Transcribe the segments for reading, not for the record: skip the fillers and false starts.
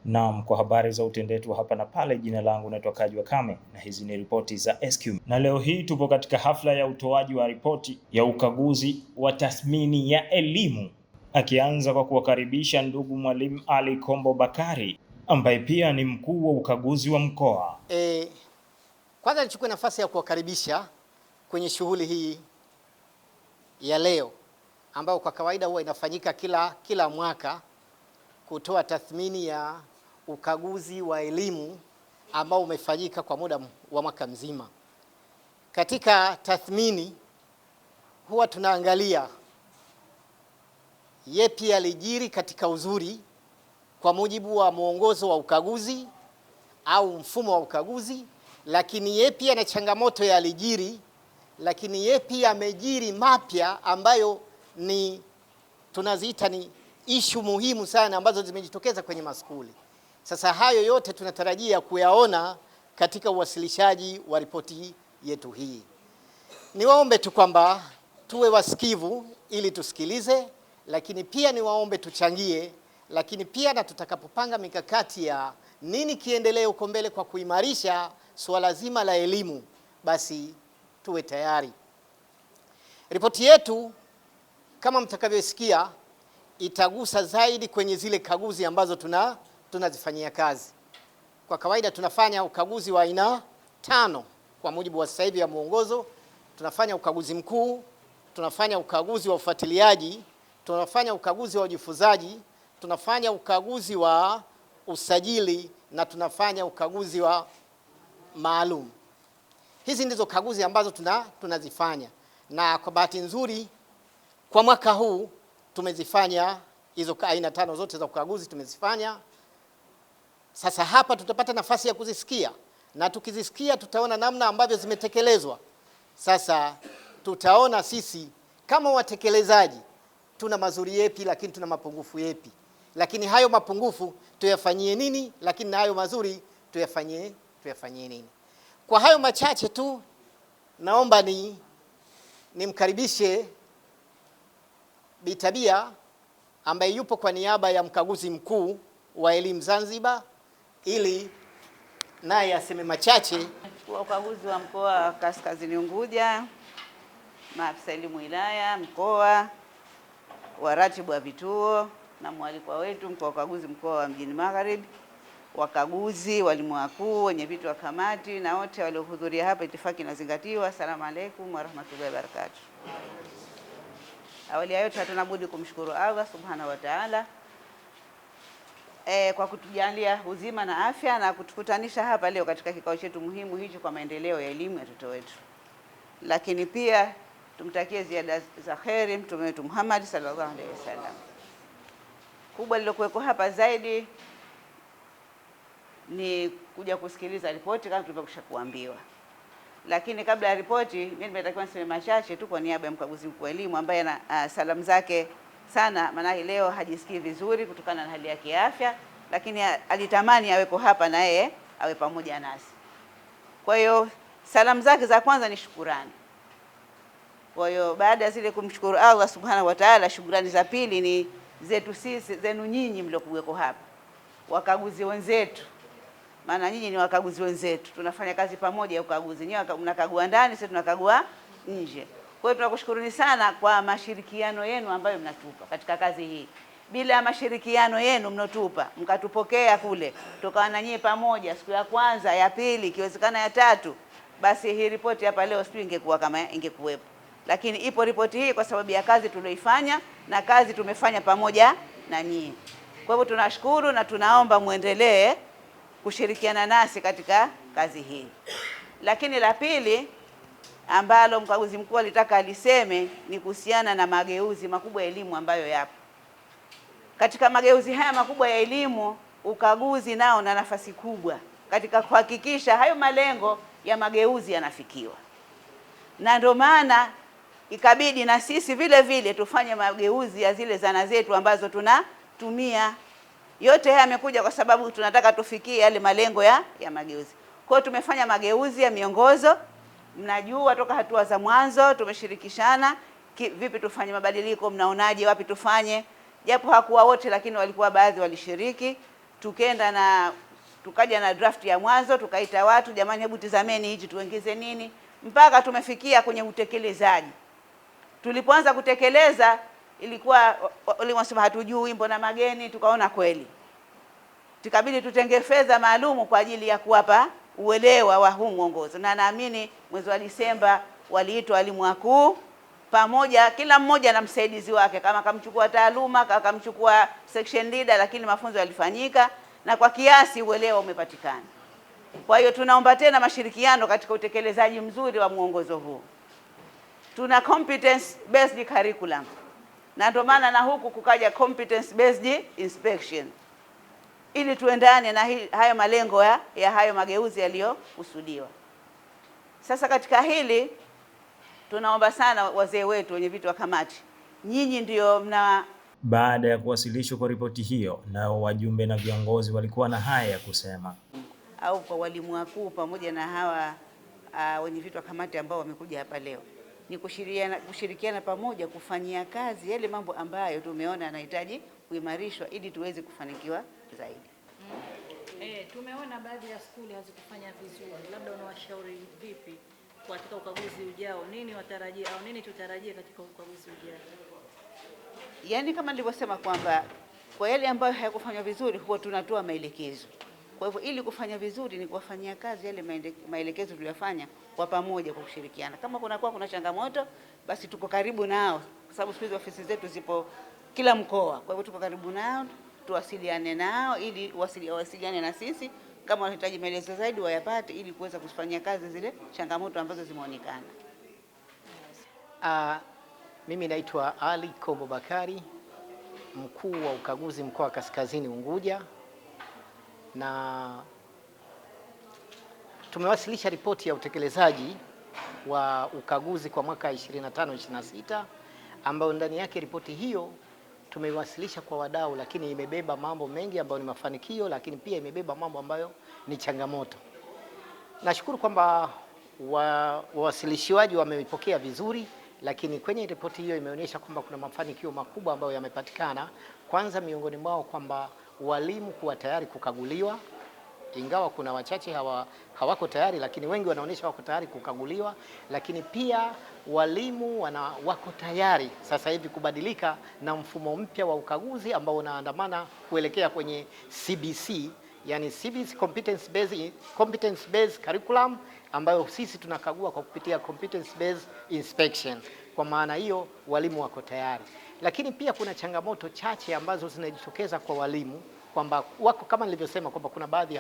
Naam, kwa habari za utendetu hapa na pale, jina langu naitwa Kaji Wakame na hizi ni ripoti za SQ. Na leo hii tupo katika hafla ya utoaji wa ripoti ya ukaguzi wa tathmini ya elimu, akianza kwa kuwakaribisha ndugu Mwalimu Ali Kombo Bakari ambaye pia ni mkuu wa ukaguzi wa mkoa. Kwanza nichukue nafasi ya kuwakaribisha kwenye shughuli hii ya leo ambayo kwa kawaida huwa inafanyika kila mwaka, kutoa tathmini ya ukaguzi wa elimu ambao umefanyika kwa muda wa mwaka mzima. Katika tathmini huwa tunaangalia yepi yalijiri katika uzuri kwa mujibu wa mwongozo wa ukaguzi au mfumo wa ukaguzi, lakini yepi yana changamoto yalijiri, lakini yepi yamejiri mapya ambayo ni tunaziita ni ishu muhimu sana ambazo zimejitokeza kwenye maskuli. Sasa hayo yote tunatarajia kuyaona katika uwasilishaji wa ripoti yetu hii. Niwaombe tu kwamba tuwe wasikivu ili tusikilize, lakini pia niwaombe tuchangie, lakini pia na tutakapopanga mikakati ya nini kiendelee huko mbele kwa kuimarisha suala zima la elimu, basi tuwe tayari. Ripoti yetu kama mtakavyosikia itagusa zaidi kwenye zile kaguzi ambazo tunazifanyia kazi. Kwa kawaida tunafanya ukaguzi wa aina 5 kwa mujibu wa sasa hivi ya mwongozo. Tunafanya ukaguzi mkuu, tunafanya ukaguzi wa ufuatiliaji, tunafanya ukaguzi wa ujifunzaji, tunafanya ukaguzi wa usajili na tunafanya ukaguzi wa maalum. Hizi ndizo kaguzi ambazo tunazifanya, na kwa bahati nzuri kwa mwaka huu tumezifanya hizo aina 5 zote za ukaguzi tumezifanya. Sasa hapa tutapata nafasi ya kuzisikia, na tukizisikia tutaona namna ambavyo zimetekelezwa. Sasa tutaona sisi kama watekelezaji tuna mazuri yepi, lakini tuna mapungufu yepi, lakini hayo mapungufu tuyafanyie nini, lakini na hayo mazuri tuyafanyie nini. Kwa hayo machache tu naomba nimkaribishe Bi Tabia ambaye yupo kwa niaba ya mkaguzi mkuu wa elimu Zanzibar ili naye aseme machache. Kwa ukaguzi wa mkoa wa Kaskazini Unguja, maafisa elimu wilaya, mkoa, waratibu wa vituo na mwalikwa wetu mkuu wa ukaguzi mkoa wa Mjini Magharibi, wakaguzi, walimu wakuu, wenye viti wa kamati na wote waliohudhuria hapa, itifaki inazingatiwa. Asalamu alaykum wa rahmatullahi wa barakatuh. Awali ya yote hatuna budi kumshukuru Allah subhanahu wa ta'ala kwa kutujalia uzima na afya na kutukutanisha hapa leo katika kikao chetu muhimu hicho kwa maendeleo ya elimu ya watoto wetu. Lakini pia tumtakie ziada za kheri mtume wetu Muhammad sallallahu alaihi wasallam. Kubwa lilokuweko hapa zaidi ni kuja kusikiliza ripoti kama tulivyokwisha kuambiwa. Lakini kabla ya ripoti, mimi nimetakiwa niseme machache tu kwa niaba ya mkaguzi mkuu wa elimu ambaye ana salamu zake sana, maana leo hajisikii vizuri kutokana na hali yake ya afya, lakini alitamani aweko hapa na yeye awe pamoja nasi. Kwa hiyo salamu zake za kwanza ni shukurani. Kwa hiyo baada ya zile kumshukuru Allah subhanahu wa ta'ala, shukrani za pili ni zetu sisi, zenu nyinyi mliokuweko hapa, wakaguzi wenzetu. Maana nyinyi ni wakaguzi wenzetu, tunafanya kazi pamoja ya ukaguzi. Nyinyi mnakagua ndani, sisi tunakagua nje. Kwa hiyo tunakushukuruni sana kwa mashirikiano yenu ambayo mnatupa katika kazi hii. Bila ya mashirikiano yenu mnotupa, mkatupokea kule, tukawa na nyinyi pamoja siku ya kwanza, ya pili, ikiwezekana ya tatu, basi hii ripoti hapa leo sijui ingekuwa kama ingekuwepo. Lakini ipo ripoti hii kwa sababu ya kazi tulioifanya na kazi tumefanya pamoja na nyinyi. Kwa hivyo tunashukuru na tunaomba muendelee kushirikiana nasi katika kazi hii. Lakini la pili ambalo mkaguzi mkuu alitaka aliseme ni kuhusiana na mageuzi makubwa ya elimu ambayo yapo. Katika mageuzi haya makubwa ya elimu, ukaguzi nao na nafasi kubwa katika kuhakikisha hayo malengo ya mageuzi yanafikiwa. Na ndio maana ikabidi na sisi vile vile tufanye mageuzi ya zile zana zetu ambazo tunatumia. Yote haya yamekuja kwa sababu tunataka tufikie yale malengo ya mageuzi. Kwa hiyo tumefanya mageuzi ya miongozo. Mnajua toka hatua za mwanzo tumeshirikishana vipi tufanye mabadiliko, mnaonaje wapi tufanye, japo hakuwa wote lakini walikuwa baadhi walishiriki. tukaja na draft ya mwanzo, tukaita watu, jamani, hebu tizameni hichi tuongeze nini, mpaka tumefikia kwenye utekelezaji. Tulipoanza kutekeleza ilikuwa walimwasema hatujui, mbona mageni, tukaona kweli tukabidi tutenge fedha maalumu kwa ajili ya kuwapa uelewa wa huu mwongozo, na naamini mwezi wa Disemba waliitwa walimu wakuu pamoja, kila mmoja na msaidizi wake, kama kamchukua taaluma, kamchukua section leader, lakini mafunzo yalifanyika na kwa kiasi uelewa umepatikana. Kwa hiyo tunaomba tena mashirikiano katika utekelezaji mzuri wa mwongozo huu. Tuna competence based curriculum, na ndio maana na huku kukaja competence based inspection, ili tuendane na hayo malengo ya hayo mageuzi yaliyokusudiwa. Sasa katika hili tunaomba sana wazee wetu wenye viti wa kamati, nyinyi ndio mna. Baada ya kuwasilishwa kwa ripoti hiyo, nao wajumbe na viongozi walikuwa na haya ya kusema. Au kwa walimu wakuu pamoja na hawa wenye viti wa kamati ambao wamekuja hapa leo, ni kushirikiana pamoja kufanyia kazi yale mambo ambayo tumeona yanahitaji kuimarishwa ili tuweze kufanikiwa zaidi. Tumeona baadhi ya skuli hazikufanya vizuri, labda unawashauri vipi katika ukaguzi ujao? Nini watarajie au nini tutarajie katika ukaguzi ujao? Yaani kama nilivyosema kwamba kwa yale ambayo hayakufanywa vizuri huwa tunatoa maelekezo. Kwa hivyo ili kufanya vizuri ni kuwafanyia kazi yale maelekezo tuliyofanya kwa pamoja, kwa kushirikiana. Kama kuna changamoto, basi tuko karibu nao, kwa sababu siku hizi ofisi zetu zipo kila mkoa. Kwa hivyo tuko karibu nao, tuwasiliane nao ili wasiliane na sisi, kama wanahitaji maelezo zaidi wayapate, ili kuweza kufanyia kazi zile changamoto ambazo zimeonekana. Mimi naitwa Ali Kombo Bakari, mkuu wa ukaguzi mkoa wa Kaskazini Unguja, na tumewasilisha ripoti ya utekelezaji wa ukaguzi kwa mwaka 25-26, ambayo ndani yake ripoti hiyo tumeiwasilisha kwa wadau, lakini imebeba mambo mengi ambayo ni mafanikio, lakini pia imebeba mambo ambayo ni changamoto. Nashukuru kwamba wawasilishaji wameipokea vizuri, lakini kwenye ripoti hiyo imeonyesha kwamba kuna mafanikio makubwa ambayo yamepatikana. Kwanza miongoni mwao kwamba walimu kuwa tayari kukaguliwa, ingawa kuna wachache hawako tayari, lakini wengi wanaonyesha wako tayari kukaguliwa. Lakini pia walimu wako tayari sasa hivi kubadilika na mfumo mpya wa ukaguzi ambao unaandamana kuelekea kwenye CBC, yani CBC competence based curriculum, ambayo sisi tunakagua kwa kupitia competence based inspection. Kwa maana hiyo walimu wako tayari, lakini pia kuna changamoto chache ambazo zinajitokeza kwa walimu, kwamba wako kama nilivyosema kwamba kuna baadhi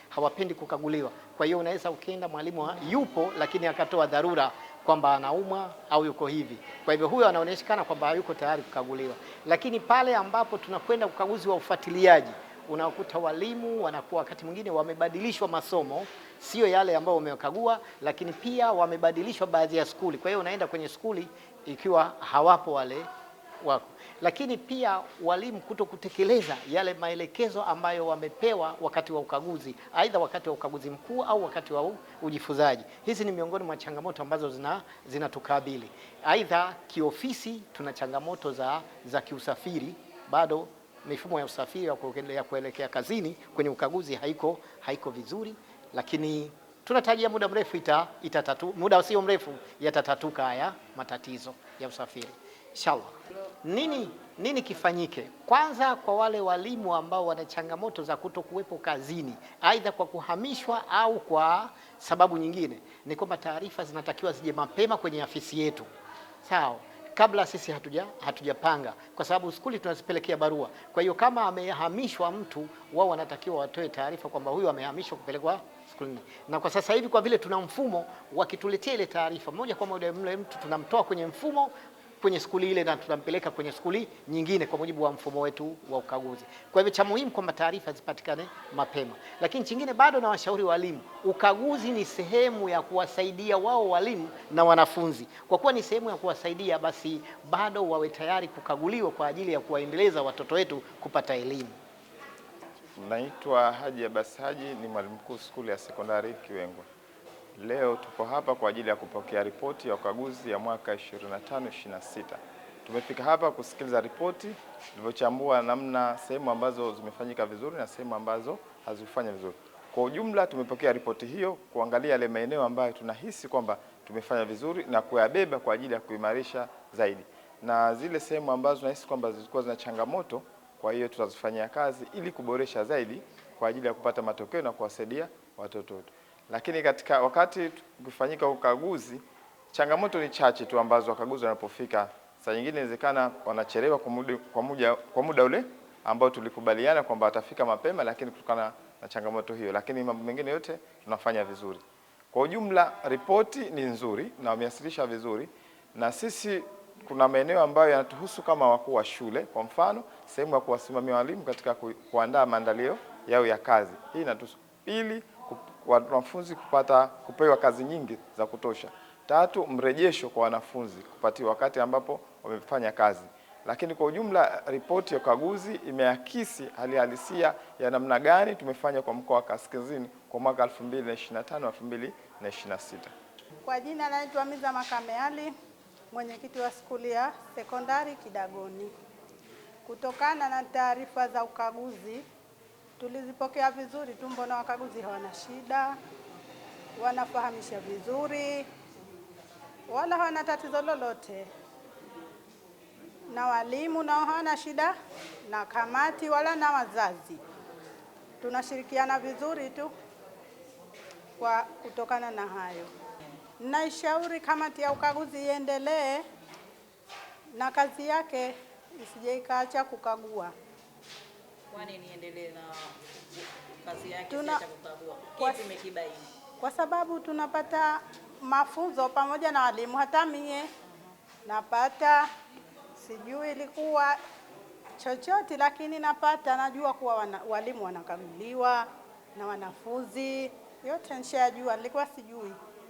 hawapendi kukaguliwa. Kwa hiyo unaweza ukienda mwalimu yupo lakini akatoa dharura kwamba anaumwa au yuko hivi, kwa hivyo huyo anaonekana kwamba hayuko tayari kukaguliwa. Lakini pale ambapo tunakwenda ukaguzi wa ufuatiliaji, unakuta walimu wanakuwa wakati mwingine wamebadilishwa masomo, sio yale ambao wamekagua, lakini pia wamebadilishwa baadhi ya skuli. Kwa hiyo unaenda kwenye skuli ikiwa hawapo wale wako. Lakini pia walimu kutekeleza yale maelekezo ambayo wamepewa wakati wa ukaguzi, aidha wakati wa ukaguzi mkuu au wakati wa ujifunzaji. Hizi ni miongoni mwa changamoto ambazo zinatukabili. Aidha kiofisi tuna changamoto za kiusafiri, bado mifumo ya usafiri ya kuelekea kazini kwenye ukaguzi haiko vizuri, lakini tunatarajia muda mrefu muda usio mrefu yatatatuka haya matatizo ya usafiri inshallah. Nini kifanyike? Kwanza, kwa wale walimu ambao wana changamoto za kutokuwepo kazini, aidha kwa kuhamishwa au kwa sababu nyingine, ni kwamba taarifa zinatakiwa zije mapema kwenye afisi yetu, sawa, kabla sisi hatujapanga, kwa sababu skuli tunazipelekea barua. Kwa hiyo kama amehamishwa mtu, wao wanatakiwa watoe taarifa kwamba huyu amehamishwa kupelekwa skuli. Na kwa sasa hivi kwa vile tuna mfumo, wakituletea ile taarifa moja kwa moja, mle mtu tunamtoa kwenye mfumo kwenye skuli ile na tunampeleka kwenye skuli nyingine kwa mujibu wa mfumo wetu wa ukaguzi. Kwa hivyo cha muhimu kwamba taarifa zipatikane mapema. Lakini chingine, bado na washauri walimu, ukaguzi ni sehemu ya kuwasaidia wao walimu na wanafunzi. Kwa kuwa ni sehemu ya kuwasaidia, basi bado wawe tayari kukaguliwa kwa ajili ya kuwaendeleza watoto wetu kupata elimu. Naitwa Haji Abbas Haji, ni mwalimu mkuu skuli ya sekondari Kiwengwa. Leo tupo hapa kwa ajili ya kupokea ripoti ya ukaguzi ya mwaka 25-26. tumefika hapa kusikiliza ripoti, tulivyochambua namna sehemu ambazo zimefanyika vizuri na sehemu ambazo hazikufanya vizuri. Kwa ujumla tumepokea ripoti hiyo kuangalia yale maeneo ambayo tunahisi kwamba tumefanya vizuri na kuyabeba kwa ajili ya kuimarisha zaidi, na zile sehemu ambazo tunahisi kwamba zilikuwa zina changamoto, kwa hiyo tutazifanyia kazi ili kuboresha zaidi kwa ajili ya kupata matokeo na kuwasaidia watoto wetu. Lakini katika wakati kufanyika ukaguzi, changamoto ni chache tu ambazo wakaguzi wanapofika, saa nyingine inawezekana wanachelewa kwa muda ule ambao tulikubaliana kwamba watafika mapema, lakini kutokana na changamoto hiyo, lakini mambo mengine yote tunafanya vizuri. Kwa ujumla ripoti ni nzuri na wamewasilisha vizuri, na sisi kuna maeneo ambayo yanatuhusu kama wakuu wa shule. Kwa mfano, sehemu ya kuwasimamia walimu katika kuandaa maandalio yao ya kazi. Hii inatuhusu. Pili, wanafunzi kupewa kazi nyingi za kutosha. Tatu, mrejesho kwa wanafunzi kupatiwa wakati ambapo wamefanya kazi. Lakini kwa ujumla ripoti ya ukaguzi imeakisi hali halisia ya namna gani tumefanya kwa mkoa wa Kaskazini kwa mwaka 2025-2026. Kwa jina naitwa Miza Makame Ali, mwenyekiti wa skuli ya sekondari Kidagoni. Kutokana na taarifa za ukaguzi tulizipokea vizuri tu, mbona wakaguzi hawana shida, wanafahamisha vizuri, wala hawana tatizo lolote, na walimu nao hawana shida, na kamati wala na wazazi tunashirikiana vizuri tu. Kwa kutokana na hayo, naishauri kamati ya ukaguzi iendelee na kazi yake, isije ikaacha kukagua. Kwani niendelee na kazi yake siacha kukagua? Kipi umekibaini? Kwa sababu tunapata mafunzo pamoja na walimu, hata mie napata, sijui ilikuwa chochote, lakini najua kuwa walimu wanakaguliwa na wanafunzi, yote nishajua, nilikuwa sijui.